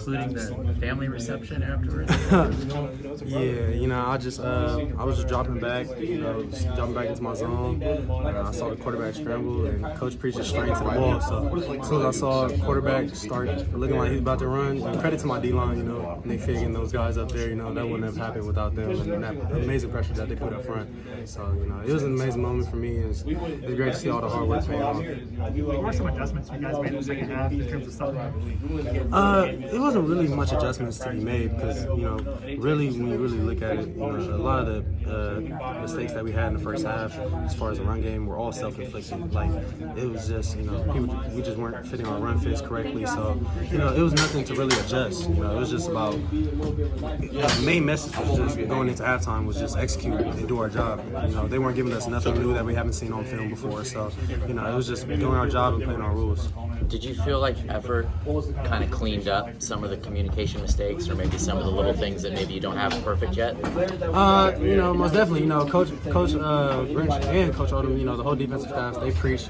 including the family reception afterwards? Yeah, I was just dropping back, dropping back into my zone. I saw the quarterback scramble, and Coach preached straight to the ball. So as soon as I saw the quarterback start looking like he's about to run, and credit to my D-line, Nick Fig and those guys up there, that wouldn't have happened without them and that amazing pressure that they put up front. So, it was an amazing moment for me. It was great to see all the hard work pay off. What were some adjustments you guys made in the second half in terms of stuff? It wasn't really much adjustments to be made because, really, when you really look at it, a lot of the mistakes that we had in the first half as far as the run game were all self-inflicted. Like, it was just, we just weren't fitting our run fits correctly. So, it was nothing to really adjust. It was just about, the main message was just going into halftime was just execute and do our job. They weren't giving us nothing new that we haven't seen on film before. So, it was just doing our job and playing our rules. Did you feel like effort kind of cleaned up some of the communication mistakes or maybe some of the little things that maybe you don't have perfect yet? Most definitely. Coach Grinch and Coach Odom, the whole defensive staff, they preach,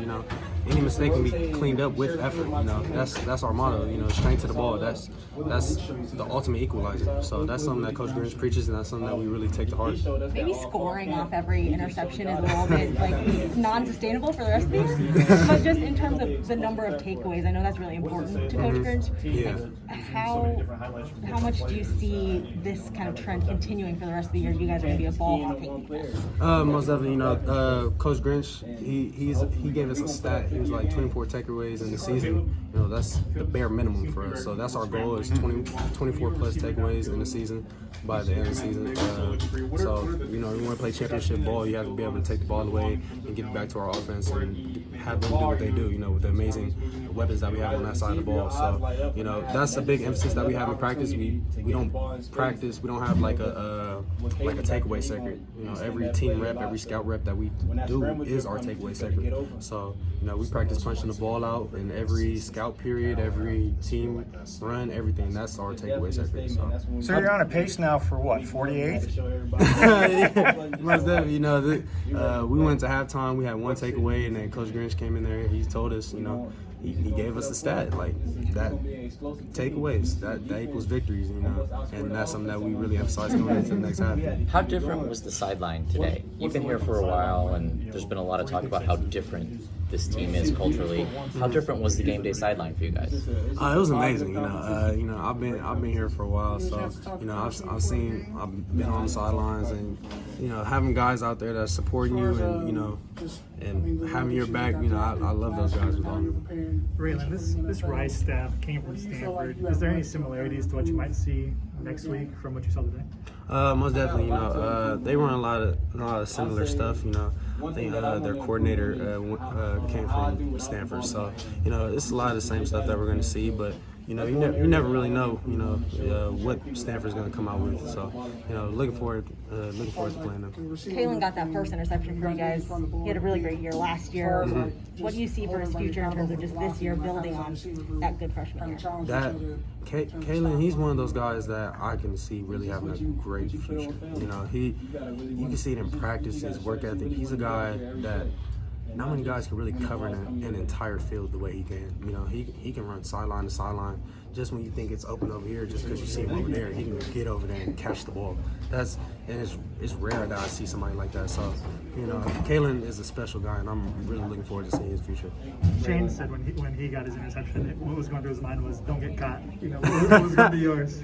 any mistake can be cleaned up with effort. That's our motto. Straight to the ball. That's the ultimate equalizer. So that's something that Coach Grinch preaches, and that's something that we really take to heart. Maybe scoring off every interception is a little bit non-sustainable for the rest of the year. But just in terms of the number of takeaways, I know that's really important to Coach Grinch. Yeah. How much do you see this kind of trend continuing for the rest of the year? You guys are going to be a ball hawking defense. Most definitely. Coach Grinch, he gave us a stat. He was like 24 takeaways in the season. That's the bare minimum for us. So that's our goal is 24 plus takeaways in the season by the end of the season. So we want to play championship ball. You have to be able to take the ball away and get it back to our offense and have them do what they do. With the amazing weapons that we have on that side of the ball. So that's a big emphasis that we have in practice. We don't practice. We don't have like a takeaway secret. Every team rep, every scout rep that we do is our takeaway secret. So we practice punching the ball out in every scout period, every team run, everything. That's our takeaway secret. So you're on a pace now for what, 48? Yeah, most definitely. We went to halftime. We had one takeaway, and then Coach Grinch came in there. He told us, he gave us the stat like that. Takeaways that equals victories, and that's something that we really emphasize going into the next half. How different was the sideline today? You've been here for a while, and there's been a lot of talk about how different this team is culturally. How different was the game day sideline for you guys? It was amazing. I've been here for a while, so I've been on the sidelines, and having guys out there that's supporting you, and having your back. I love those guys with all of them. Ralen, this Rice staff came from Stanford. Is there any similarities to what you might see next week from what you saw today? Most definitely. They run a lot of similar stuff. I think their coordinator came from Stanford, so it's a lot of the same stuff that we're going to see. But you never really know what Stanford's going to come out with. So looking forward to playing them. Kalen got that first interception for you guys. He had a really great year last year. Mm-hmm. What do you see for his future in terms of just this year building on that good freshman year? Kalen, he's one of those guys that I can see really having a great future. You can see it in practice, his work ethic. He's a guy that not many guys can really cover an entire field the way he can. He can run sideline to sideline. Just when you think it's open over here, just because you see him over there, he can get over there and catch the ball. It's rare that I see somebody like that. So, Kalen is a special guy, and I'm really looking forward to seeing his future. Shane said when he got his interception, what was going through his mind was, don't get caught. What was going to be yours?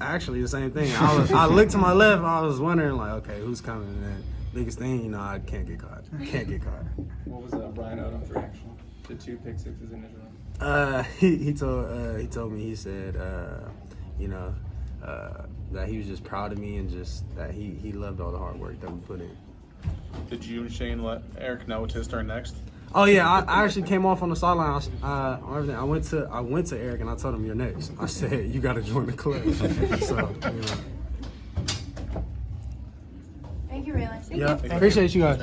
Actually, the same thing. I looked to my left, I was wondering, like, okay, who's coming? And then, biggest thing, I can't get caught. Can't get caught. What was Brian Odom's reaction to 2 pick sixes in his run? He told me, he said, that he was just proud of me and just that he loved all the hard work that we put in. Did you and Shane let Eric know it's his turn next? Oh yeah, I actually came off on the sideline. I went to Eric and I told him, you're next. I said, you got to join the club. So, Thank you, Ralen. Yeah, appreciate you guys.